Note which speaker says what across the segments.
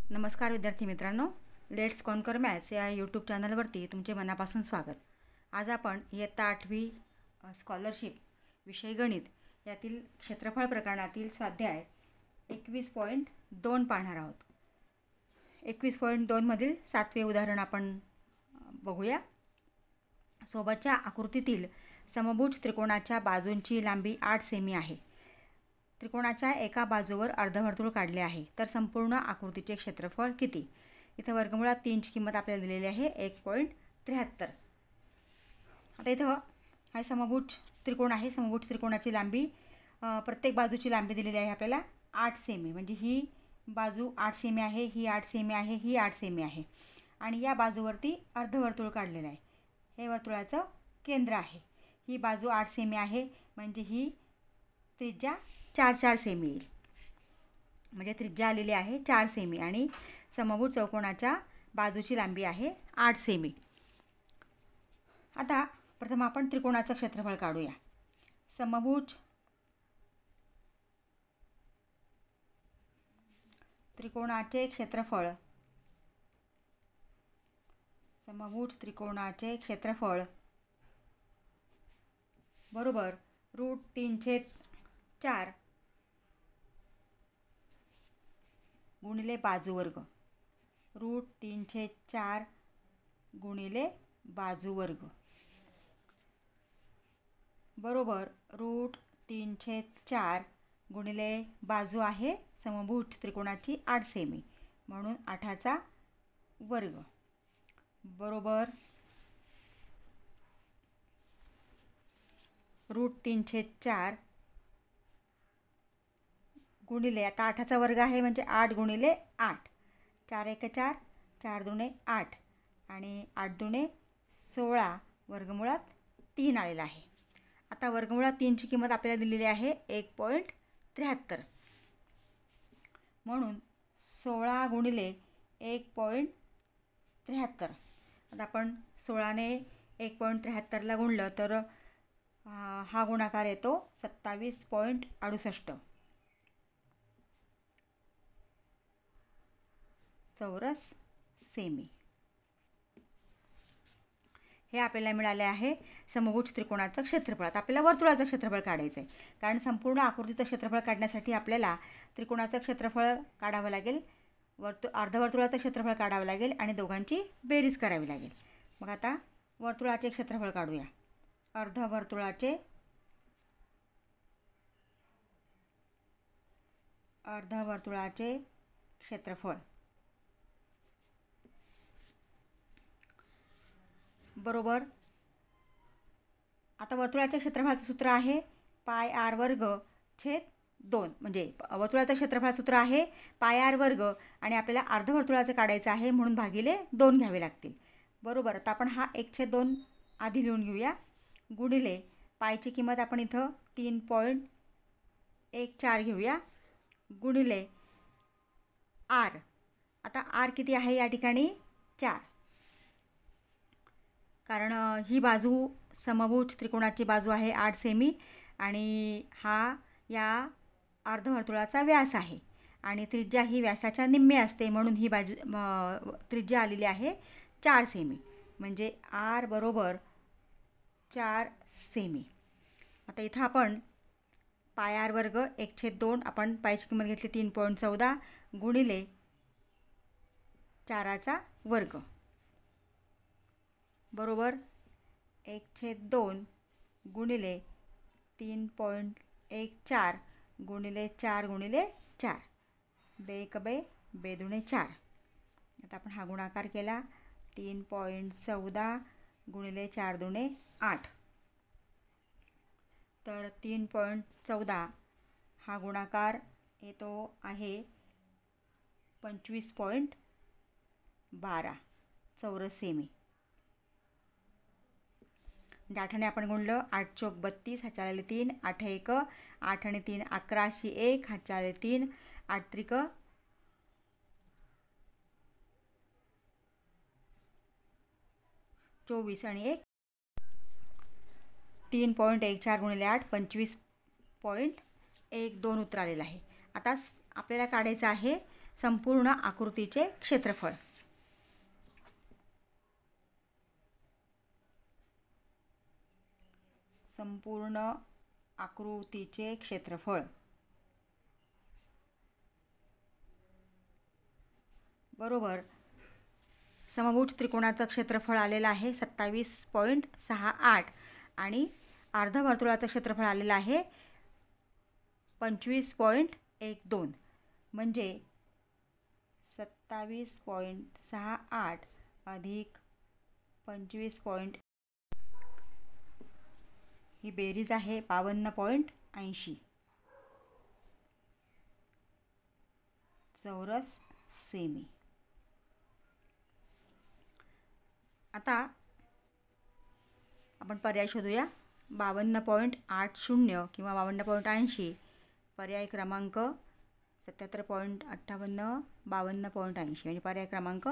Speaker 1: नमस्कार विद्यार्थी मित्रांनो, लेट्स कॉन्कर मॅथ्स या यूट्यूब चॅनलवरती तुमचे मनापासून स्वागत. आज आपण इयत्ता 8वी स्कॉलरशिप विषय गणित यातील क्षेत्रफळ प्रकरणातील स्वाध्याय 21.2 पाहणार आहोत. 21.2 मधील 7वे उदाहरण आपण बघूया. सोबतच्या आकृतीतील समभुज त्रिकोणाच्या बाजूंची लांबी 8 सेमी आहे. त्रिकोणाच्या एका बाजूवर अर्धवर्तुळ काढले आहे, तर संपूर्ण आकृतीचे क्षेत्रफळ किती? इथं वर्गमुळात 3ची किंमत आपल्याला दिलेली आहे 1.73. आता इथं हा समभुज त्रिकोण आहे. समभुज त्रिकोणाची लांबी प्रत्येक बाजूची लांबी दिलेली आहे आपल्याला 8 सेमी. म्हणजे ही बाजू 8 सेमी आहे, ही 8 सेमी आहे, ही 8 सेमी आहे आणि या बाजूवरती अर्धवर्तुळ काढलेलं आहे. हे वर्तुळाचं केंद्र आहे. ही बाजू 8 सेमी आहे म्हणजे ही त्रिज्या 4 सेमी येईल. म्हणजे त्रिज्या आलेली आहे 4 सेमी आणि समभुज चौकोनाच्या बाजूची लांबी आहे 8 सेमी. आता प्रथम आपण त्रिकोणाचं क्षेत्रफळ काढूया. समभुज त्रिकोणाचे क्षेत्रफळ, समभुज त्रिकोणाचे क्षेत्रफळ बरोबर √3/4 गुणिले बाजूवर्ग. √3/4 गुणिले बाजूवर्ग बरोबर √3/4 गुणिले बाजू आहे समभुज त्रिकोणाची 8 सेमी म्हणून 8चा वर्ग बरोबर √3/4 गुणिले, आता 8चा वर्ग आहे म्हणजे 8 गुणिले 8. 4 × 4, 4 × 8 आणि 8 × 16 वर्गमुळात 3 आलेला आहे. आता वर्गमुळात 3ची किंमत आपल्याला दिलेली आहे 1.73 म्हणून 16 गुणिले 1.73. आता आपण 16ने 1.73ला गुणलं तर हा गुणाकार येतो 27.68 चौरस सेमी. हे आपल्याला मिळाले आहे समभुज त्रिकोणाचं क्षेत्रफळ. आता आपल्याला वर्तुळाचं क्षेत्रफळ काढायचं आहे, कारण संपूर्ण आकृतीचं क्षेत्रफळ काढण्यासाठी आपल्याला त्रिकोणाचं क्षेत्रफळ काढावं लागेल, अर्धवर्तुळाचं क्षेत्रफळ काढावं लागेल आणि दोघांची बेरीज करावी लागेल. मग आता वर्तुळाचे क्षेत्रफळ काढूया. अर्धवर्तुळाचे क्षेत्रफळ बरोबर, आता वर्तुळाच्या क्षेत्रफळाचं सूत्र आहे πr²/2. म्हणजे वर्तुळाचं क्षेत्रफळाचं सूत्र आहे πr² आणि आपल्याला अर्धवर्तुळाचं काढायचं आहे म्हणून भागिले 2 घ्यावे लागतील बरोबर. आता आपण हा 1/2 आधी लिहून घेऊया गुणिले पायची किंमत आपण इथं 3.14 घेऊया गुणिले r. आता r किती आहे या ठिकाणी 4, कारण ही बाजू समभुज त्रिकोणाची बाजू आहे 8 सेमी आणि हा या अर्धवर्तुळाचा व्यास आहे आणि त्रिज्या ही व्यासाच्या निम्मे असते म्हणून ही बाजू त्रिज्या आलेली आहे 4 सेमी म्हणजे r बरोबर 4 सेमी. आता इथं आपण πr² 1/2 आपण पायची किंमत घेतली 3.14 गुणिले 4चा वर्ग बरोबर 1/2 गुणिले 3.14 गुणिले 4 गुणिले 4 2 2 4. आता आपण हा गुणाकार केला 3.14 गुणिले 4 2 8. तर 3.14 हा गुणाकार येतो आहे 25.12 चौरस सेमी. 8ने आपण गुणलं 8 × 4 = 32, हातच्या आलेले 3, 8 × 1 8 आणि 3 11, 1 हातच्या आलेले 3, 8 × 3 24 आणि 1 3.14 गुणिले 8 25.12 उत्तर आलेलं आहे. आता आपल्याला काढायचं आहे संपूर्ण आकृतीचे क्षेत्रफळ. संपूर्ण आकृतीचे क्षेत्रफळ. बरोबर. समभुज त्रिकोणाचं क्षेत्रफळ आलेलं आहे 27.68 आणि अर्धवर्तुळाचं क्षेत्रफळ आलेलं आहे 25.12 म्हणजे 27.68 अधिक 25. ही बेरीज आहे 52.80 चौरस सेमी. आता आपण पर्याय शोधूया. 52.80 किंवा 52.80. पर्याय क्रमांक 77.58 52.80 म्हणजे पर्याय क्रमांक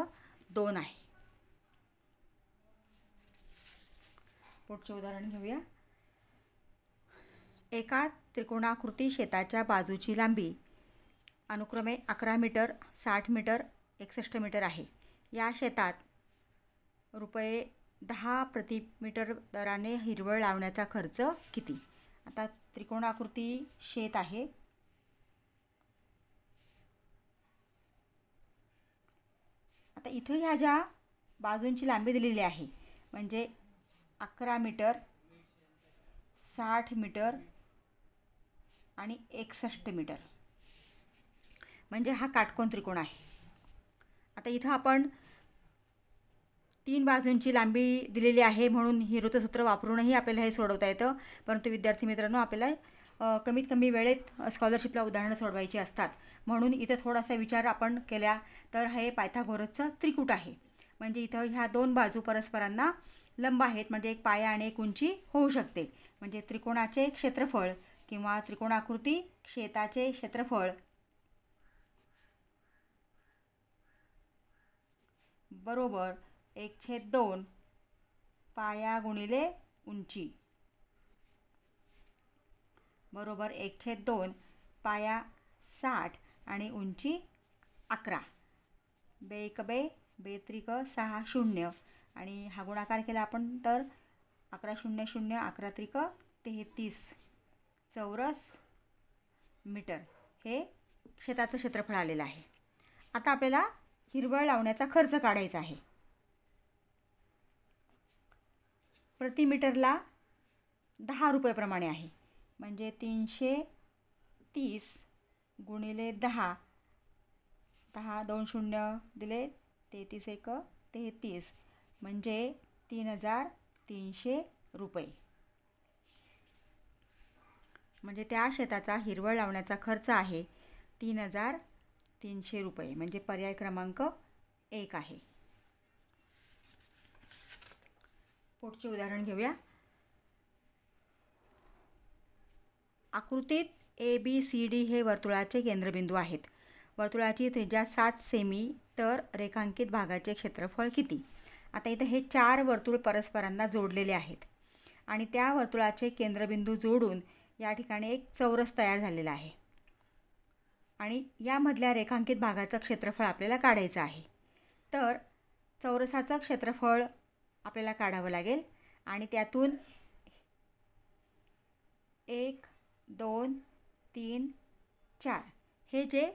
Speaker 1: 2 आहे. पुढचे उदाहरण घेऊया. एका त्रिकोणाकृती शेताच्या बाजूची लांबी अनुक्रमे 11 मीटर 60 मीटर 61 मीटर आहे. या शेतात ₹10 प्रति मीटर दराने हिरवळ लावण्याचा खर्च किती? आता त्रिकोणाकृती शेत आहे. आता इथं ह्या ज्या बाजूंची लांबी दिलेली आहे म्हणजे 11 मीटर 60 मीटर आणि 61 मीटर म्हणजे हा काटकोन त्रिकोण आहे. आता इथं आपण 3 बाजूंची लांबी दिलेली आहे म्हणून हिरोचं सूत्र वापरूनही आपल्याला हे सोडवता येतं. परंतु विद्यार्थी मित्रांनो, आपल्याला कमीत कमी वेळेत स्कॉलरशिपला उदाहरणं सोडवायची असतात म्हणून इथं थोडासा विचार आपण केला तर हे पायथागोरसचं त्रिकूट आहे. म्हणजे इथं ह्या 2 बाजू परस्परांना लंब आहेत म्हणजे एक पाया आणि एक उंची होऊ शकते. म्हणजे त्रिकोणाचे क्षेत्रफळ किंवा त्रिकोणाकृती शेताचे क्षेत्रफळ बरोबर 1/2 पाया गुणिले उंची बरोबर 1/2 पाया 60 आणि उंची 11. 2 बेत्रिक 6 0 आणि हा गुणाकार केला आपण तर 11 0 0 11 त्रिक 33 चौरस मीटर हे शेताचं क्षेत्रफळ आलेलं आहे. आता आपल्याला हिरवळ लावण्याचा खर्च काढायचा आहे. प्रति मीटरला 10 रुपये प्रमाणे आहे म्हणजे 330 गुणिले 10 10 2 0 दिले 33 1 33 म्हणजे 3300 रुपये. म्हणजे त्या शेताचा हिरवळ लावण्याचा खर्च आहे 3300 रुपये म्हणजे पर्याय क्रमांक 1 आहे. पुढचे उदाहरण घेऊया. आकृतीत ABCD हे वर्तुळाचे केंद्रबिंदू आहेत. वर्तुळाची त्रिज्या 7 सेमी तर रेखांकित भागाचे क्षेत्रफळ किती? आता इथं हे 4 वर्तुळ परस्परांना जोडलेले आहेत आणि त्या वर्तुळाचे केंद्रबिंदू जोडून या ठिकाणी एक चौरस तयार झालेला आहे आणि यामधल्या रेखांकित भागाचं क्षेत्रफळ आपल्याला काढायचं आहे. तर चौरसाचं क्षेत्रफळ आपल्याला काढावं लागेल आणि त्यातून 1 2 3 4 हे जे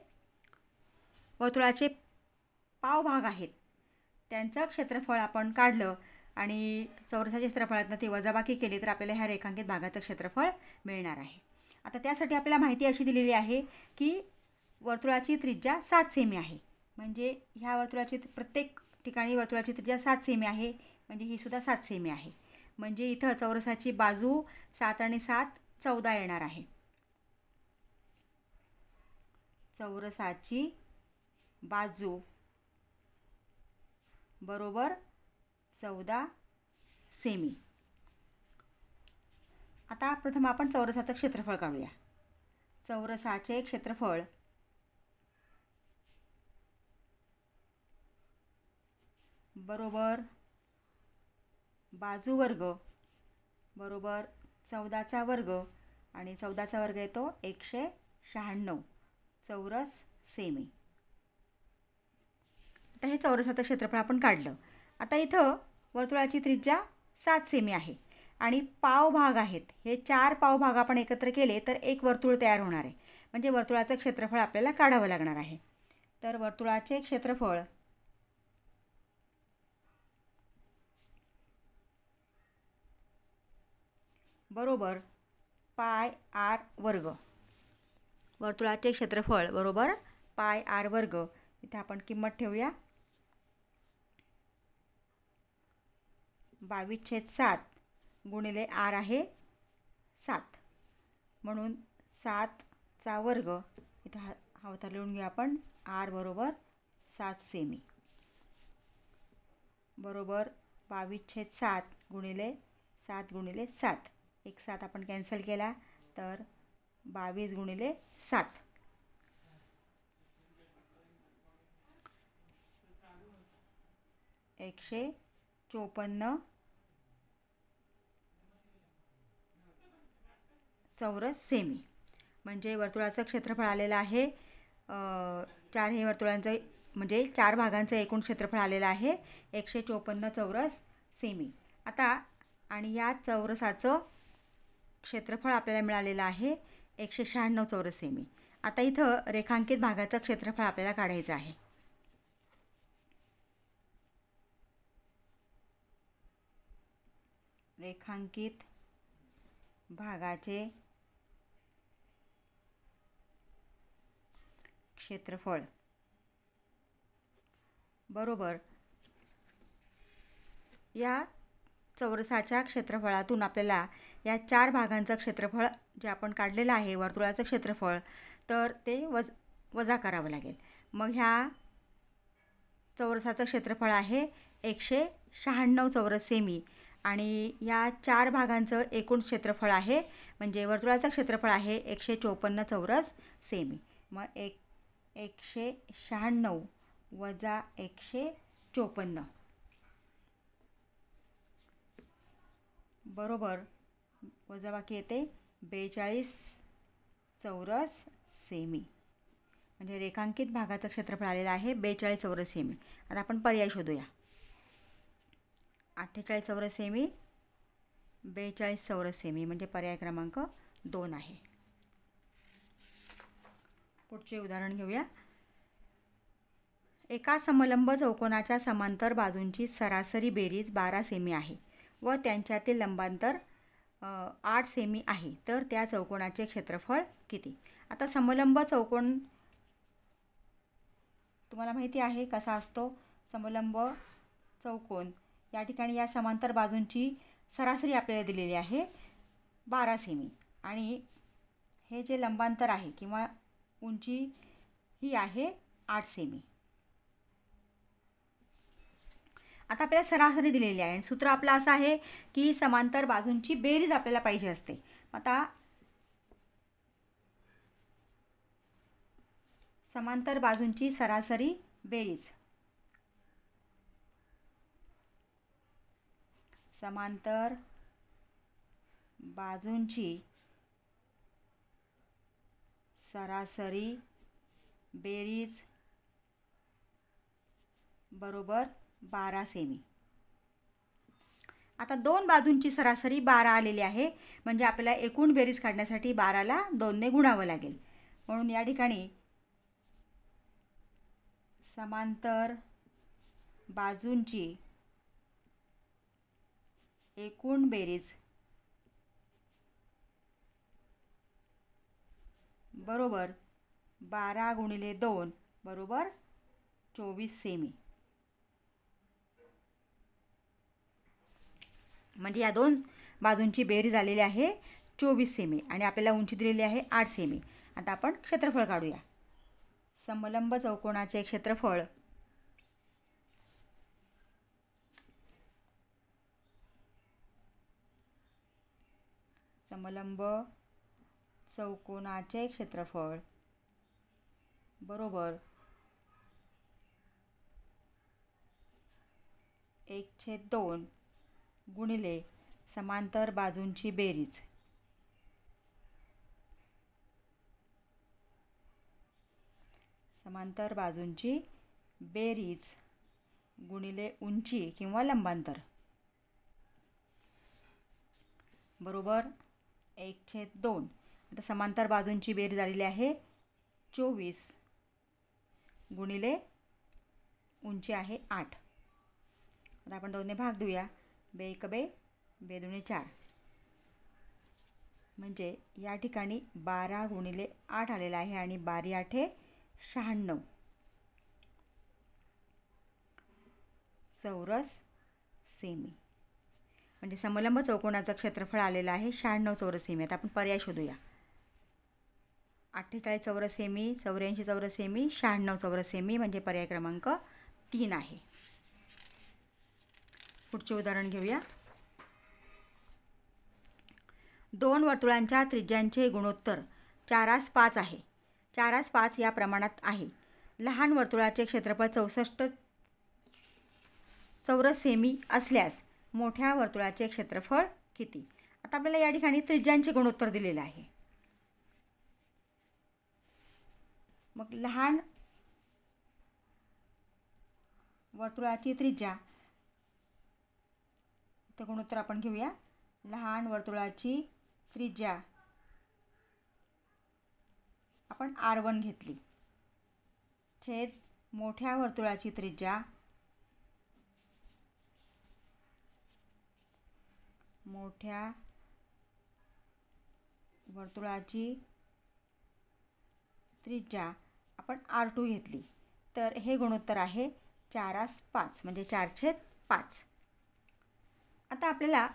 Speaker 1: वर्तुळाचे पाव भाग आहेत त्यांचं क्षेत्रफळ आपण काढलं आणि चौरसाच्या क्षेत्रफळातनं ती वजाबाकी केली तर आपल्याला ह्या रेखांकित भागाचं क्षेत्रफळ मिळणार आहे. आता त्यासाठी आपल्याला माहिती अशी दिलेली आहे की वर्तुळाची त्रिज्या 7 सेमी आहे म्हणजे ह्या वर्तुळाची प्रत्येक ठिकाणी वर्तुळाची त्रिज्या 7 सेमी आहे म्हणजे ही सुद्धा 7 सेमी आहे. म्हणजे इथं चौरसाची बाजू 7 आणि 7 14 येणार आहे. चौरसाची बाजू बरोबर 14 सेमी. आता प्रथम आपण चौरसाचं क्षेत्रफळ काढूया. चौरसाचे क्षेत्रफळ बरोबर बाजू वर्ग बरोबर 14चा वर्ग आणि 14चा वर्ग येतो 196 चौरस सेमी. चौरसाचं क्षेत्रफळ आपण काढलं. आता इथं वर्तुळाची त्रिज्या 7 सेमी आहे आणि पावभाग आहेत. हे 4 पावभाग आपण एकत्र केले तर एक वर्तुळ तयार होणार आहे. म्हणजे वर्तुळाचं क्षेत्रफळ आपल्याला काढावं लागणार आहे. तर वर्तुळाचे क्षेत्रफळ बरोबर पाय आर वर्ग. वर्तुळाचे क्षेत्रफळ बरोबर पाय आर वर्ग. इथे आपण किंमत ठेवूया. 22/7 गुणिले आर आहे 7, म्हणून 7चा वर्ग. इथं हा होता लिहून घेऊ आपण. आर बरोबर 7 सेमी बरोबर 22/7 गुणिले 7 गुणिले 7. एक 7 आपण कॅन्सल केला तर 22 गुणिले 7. 154 चौरस सेमी. म्हणजे वर्तुळाचं क्षेत्रफळ आलेलं आहे 4 वर्तुळांचं म्हणजे 4 भागांचं एकूण क्षेत्रफळ आलेलं आहे 154 चौरस सेमी. आता आणि या चौरसाचं क्षेत्रफळ आपल्याला मिळालेलं आहे 196 चौरस सेमी. आता इथं रेखांकित भागाचं क्षेत्रफळ आपल्याला काढायचं आहे. रेखांकित भागाचे क्षेत्रफळ बरोबर या चौरसाच्या क्षेत्रफळातून आपल्याला या 4 भागांचं क्षेत्रफळ जे आपण काढलेलं आहे वर्तुळाचं क्षेत्रफळ तर ते वजा करावं लागेल. मग ह्या चौरसाचं क्षेत्रफळ आहे 196 चौरस सेमी आणि या 4 भागांचं एकूण क्षेत्रफळ आहे म्हणजे वर्तुळाचं क्षेत्रफळ आहे 154 चौरस सेमी. मग 196 वजा 154 बरोबर वजाबाकी येते 42 चौरस सेमी. म्हणजे रेखांकित भागाचं क्षेत्रफळ आलेलं आहे 42 चौरस सेमी. आता आपण पर्याय शोधूया. 48 चौरस सेमी 42 चौरस सेमी म्हणजे पर्याय क्रमांक 2 आहे. पुढचे उदाहरण घेऊया. एका समलंब चौकोनाच्या समांतर बाजूंची सरासरी बेरीज 12 सेमी आहे व त्यांच्यातील लंबांतर 8 सेमी आहे. तर त्या चौकोनाचे क्षेत्रफळ किती? आता समलंब चौकोन तुम्हाला माहिती आहे कसा असतो. समलंब चौकोन या ठिकाणी या समांतर बाजूंची सरासरी आपल्याला दिलेली आहे 12 सेमी आणि हे जे लंबांतर आहे किंवा उंची ही आहे 8 सेमी. आता आपल्याला सरासरी दिलेली आहे आणि सूत्र आपलं असं आहे की समांतर बाजूंची बेरीज आपल्याला पाहिजे असते. आता समांतर बाजूंची सरासरी बेरीज समांतर बाजूंची सरासरी बेरीज बरोबर 12 सेमी. आता दोन बाजूंची सरासरी 12 आलेली आहे म्हणजे आपल्याला एकूण बेरीज काढण्यासाठी 12ला 2ने गुणावं लागेल. म्हणून या ठिकाणी समांतर बाजूंची एकूण बेरीज बरोबर 12 गुणिले 2 बरोबर 24 सेमी. म्हणजे या दोन बाजूंची बेरीज आलेली आहे 24 सेमी आणि आपल्याला उंची दिलेली आहे 8 सेमी. आता आपण क्षेत्रफळ काढूया. समलंब चौकोनाचे क्षेत्रफळ समलंब चौकोनाचे क्षेत्रफळ बरोबर 1/2 गुणिले समांतर बाजूंची बेरीज समांतर बाजूंची बेरीज गुणिले उंची किंवा लंबांतर बरोबर 1/2. आता समांतर बाजूंची बेरीज झालेली आहे 24 गुणिले उंची आहे 8. आता आपण दोन्ही भाग देऊया. 2 × 2 2 × 2 4 म्हणजे या ठिकाणी 12 गुणिले 8 आलेला आहे आणि 12 8 96 चौरस सेमी. म्हणजे समलंब चौकोनाचं क्षेत्रफळ आलेलं आहे 96 चौरस सेमी. आता आपण पर्याय शोधूया. 48 चौरस सेमी, 84 चौरस सेमी, 96 चौरस सेमी म्हणजे पर्याय क्रमांक 3 आहे. पुढचे उदाहरण घेऊया. 2 वर्तुळांच्या त्रिज्यांचे गुणोत्तर 4:5 आहे. 4:5 या प्रमाणात आहे. लहान वर्तुळाचे क्षेत्रफळ 64 चौरस सेमी असल्यास मोठ्या वर्तुळाचे क्षेत्रफळ किती? आता आपल्याला या ठिकाणी त्रिज्यांचे गुणोत्तर दिलेले आहे. मग लहान वर्तुळाची त्रिज्या ते गुणोत्तर आपण घेऊया. लहान वर्तुळाची त्रिज्या आपण R1 घेतली छेद मोठ्या वर्तुळाची त्रिज्या मोठ्या वर्तुळाची त्रिज्या आपण R2 घेतली. तर हे गुणोत्तर आहे 4:5 म्हणजे 4/5. आता आपल्याला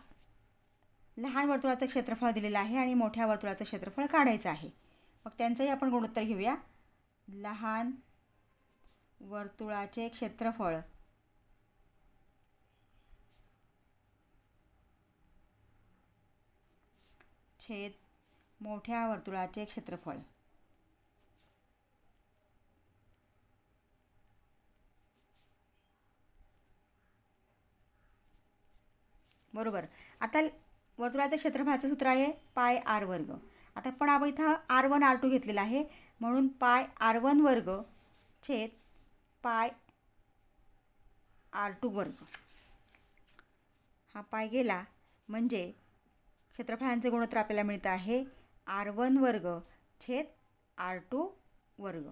Speaker 1: लहान वर्तुळाचं क्षेत्रफळ दिलेलं आहे आणि मोठ्या वर्तुळाचं क्षेत्रफळ काढायचं आहे. मग त्यांचंही आपण गुणोत्तर घेऊया. लहान वर्तुळाचे क्षेत्रफळ छेद मोठ्या वर्तुळाचे क्षेत्रफळ. बरोबर. आता वर्तुळाच्या क्षेत्रफळाचं सूत्र आहे पाय R वर्ग. आता पण आपण इथं R1 R2 घेतलेला आहे म्हणून पाय R1 वर्ग छेद पाय R2 वर्ग. हा पाय गेला म्हणजे क्षेत्रफळांचे गुणोत्तर आपल्याला मिळतं आहे R1 वर्ग छेद R2 वर्ग.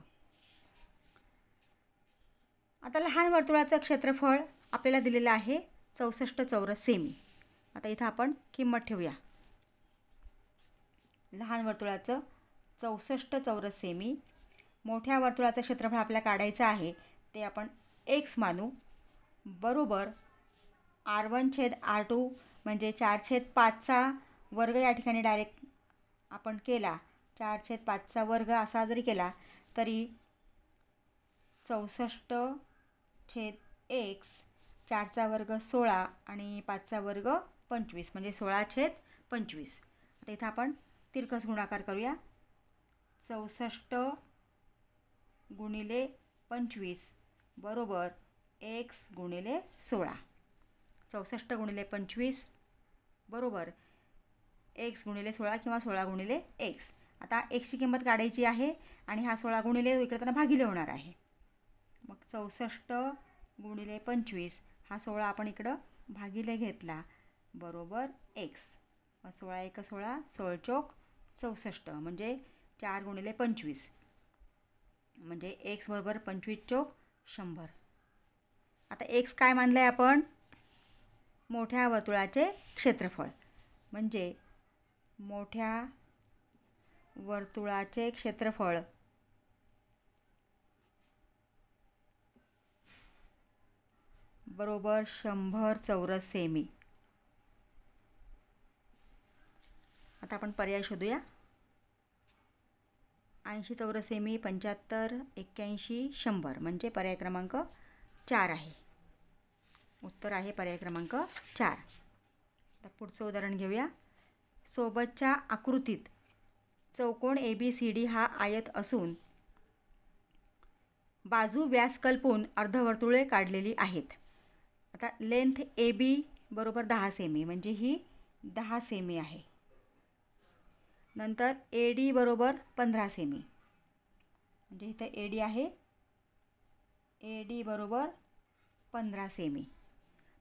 Speaker 1: आता लहान वर्तुळाचं क्षेत्रफळ आपल्याला दिलेलं आहे 64 चौरस सेमी. आता इथं आपण किंमत ठेवूया. लहान वर्तुळाचं 64 चौरस सेमी. मोठ्या वर्तुळाचं क्षेत्रफळ आपल्याला काढायचं आहे ते आपण x मानू बरोबर R1 छेद R2 म्हणजे 4/5चा वर्ग या ठिकाणी डायरेक्ट आपण केला. 4/5चा वर्ग असा जरी केला तरी 64 छेद x 4चा वर्ग 16 आणि 5चा वर्ग 25 म्हणजे 16/25. आता इथं आपण तिरकस गुणाकार करूया. 64 गुणिले 25 बरोबर x गुणिले 16. 64 गुणिले 25 बरोबर x गुणिले 16 किंवा 16 गुणिले x. आता xची किंमत काढायची आहे आणि हा 16 गुणिले इकडे त्यांना भागिले होणार आहे. मग 64 गुणिले 25 हा 16 आपण इकडं भागिले घेतला बरोबर x. मग 16 1 16 16 चौक 64 म्हणजे 4 गुणिले 25 म्हणजे x बरोबर 25 चौक 100. आता x काय मानलं आहे आपण? मोठ्या वर्तुळाचे क्षेत्रफळ म्हणजे मोठ्या वर्तुळाचे क्षेत्रफळ बरोबर 100 चौरस सेमी. आता आपण पर्याय शोधूया. 80 चौरस सेमी, 75, 81, 100 म्हणजे पर्याय क्रमांक 4 आहे. उत्तर आहे पर्याय क्रमांक 4. आता पुढचं उदाहरण घेऊया. सोबतच्या आकृतीत चौकोन ABCD हा आयत असून बाजू व्यास कल्पून अर्धवर्तुळे काढलेली आहेत. आता लेंथ AB बरोबर 10 सेमी म्हणजे ही 10 सेमी आहे. नंतर AD बरोबर 15 सेमी म्हणजे इथं AD आहे. AD बरोबर 15 सेमी.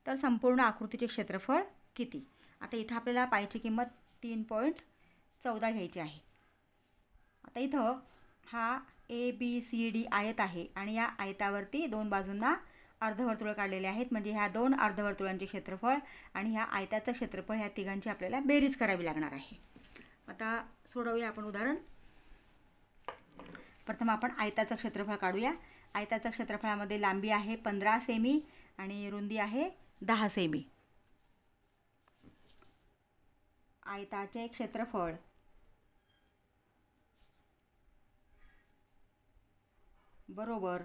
Speaker 1: तर संपूर्ण आकृतीचे क्षेत्रफळ किती? आता इथं आपल्याला पायची किंमत 3.14 घ्यायची आहे. आता इथं हा ABCD आयत आहे आणि या आयतावरती दोन बाजूंना अर्धवर्तुळ काढलेले आहेत. म्हणजे ह्या दोन अर्धवर्तुळांचे क्षेत्रफळ आणि ह्या आयताचं क्षेत्रफळ ह्या तिघांची आपल्याला बेरीज करावी लागणार आहे. आता सोडवूया आपण उदाहरण. प्रथम आपण आयताचं क्षेत्रफळ काढूया. आयताच्या क्षेत्रफळामध्ये लांबी आहे 15 सेमी आणि रुंदी आहे 10 सेमी. आयताचे क्षेत्रफळ बरोबर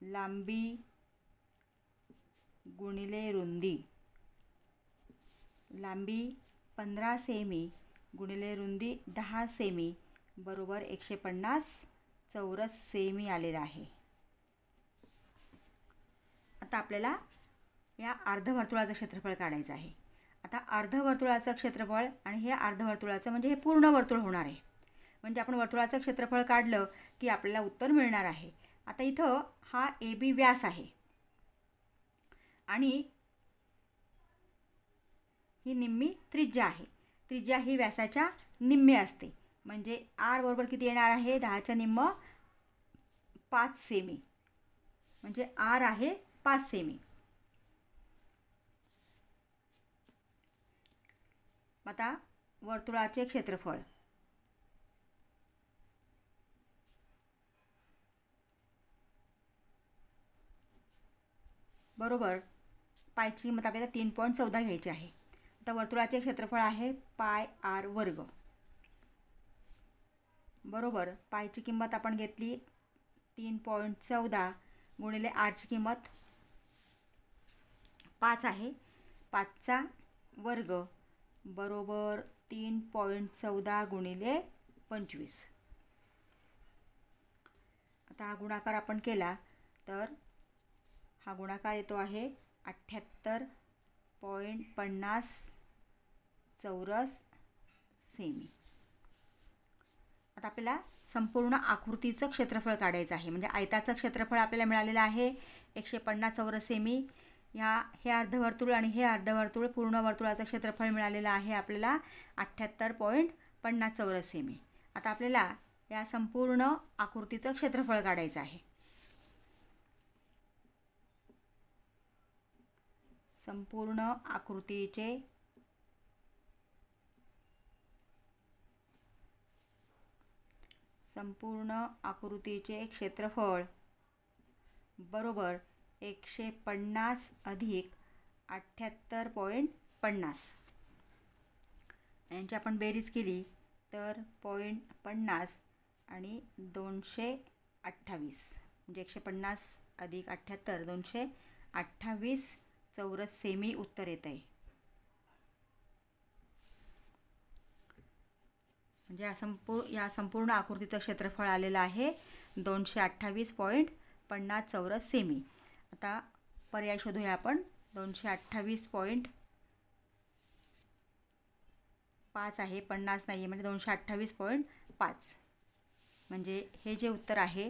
Speaker 1: लांबी गुणिले रुंदी. लांबी 15 सेमी गुणिले रुंदी 10 सेमी बरोबर 150 चौरस सेमी आलेला आहे. आता आपल्याला या अर्धवर्तुळाचं क्षेत्रफळ काढायचं आहे. आता अर्धवर्तुळाचं क्षेत्रफळ आणि हे अर्धवर्तुळाचं म्हणजे हे पूर्ण वर्तुळ होणार आहे. म्हणजे आपण वर्तुळाचं क्षेत्रफळ काढलं की आपल्याला उत्तर मिळणार आहे. आता इथं हा AB व्यास आहे आणि ही निम्मी त्रिज्या आहे. त्रिज्या ही व्यासाच्या निम्मे असते. म्हणजे R बरोबर किती येणार आहे? 10च्या निम्म 5 सेमी. म्हणजे R आहे 5 सेमी. आता वर्तुळाचे क्षेत्रफळ बरोबर पायची किंमत आपल्याला 3.14 घ्यायची आहे. आता वर्तुळाचे क्षेत्रफळ आहे पाय R वर्ग बरोबर पायची किंमत आपण घेतली 3.14 गुणिले Rची किंमत 5 आहे. 5चा वर्ग बरोबर 3.14 गुणिले 25. आता हा गुणाकार आपण केला तर हा गुणाकार येतो आहे 78.50 चौरस सेमी. आता आपल्याला संपूर्ण आकृतीचं क्षेत्रफळ काढायचं आहे. म्हणजे आयताचं क्षेत्रफळ आपल्याला मिळालेलं आहे 150 चौरस सेमी. हे अर्धवर्तुळ आणि हे अर्धवर्तुळ पूर्ण वर्तुळाचं क्षेत्रफळ मिळालेलं आहे आपल्याला 78.50 चौरस सेमी. आता आपल्याला या संपूर्ण आकृतीचं क्षेत्रफळ काढायचं आहे. संपूर्ण आकृतीचे क्षेत्रफळ बरोबर 150 अधिक 78.50. यांची आपण बेरीज केली तर 0.50 आणि 228 म्हणजे 150 अधिक 78 228 चौरस सेमी उत्तर येत आहे. म्हणजे या संपूर्ण आकृतीचं क्षेत्रफळ आलेलं आहे 228.50 चौरस सेमी. आता पर्याय शोधूया आपण. 228.5 आहे 50 नाही आहे म्हणजे 228.5 म्हणजे हे जे उत्तर आहे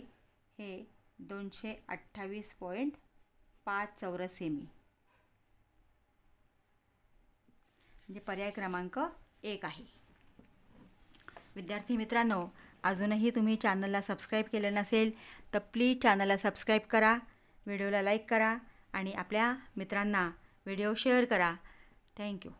Speaker 1: हे 228.5 चौरस सेमी म्हणजे पर्याय क्रमांक 1 आहे. विद्यार्थी मित्रांनो, अजूनही तुम्ही चॅनलला सबस्क्राईब केलं नसेल तर प्लीज चॅनलला सबस्क्राईब करा, व्हिडिओला लाईक करा आणि आपल्या मित्रांना व्हिडिओ शेअर करा. थँक्यू.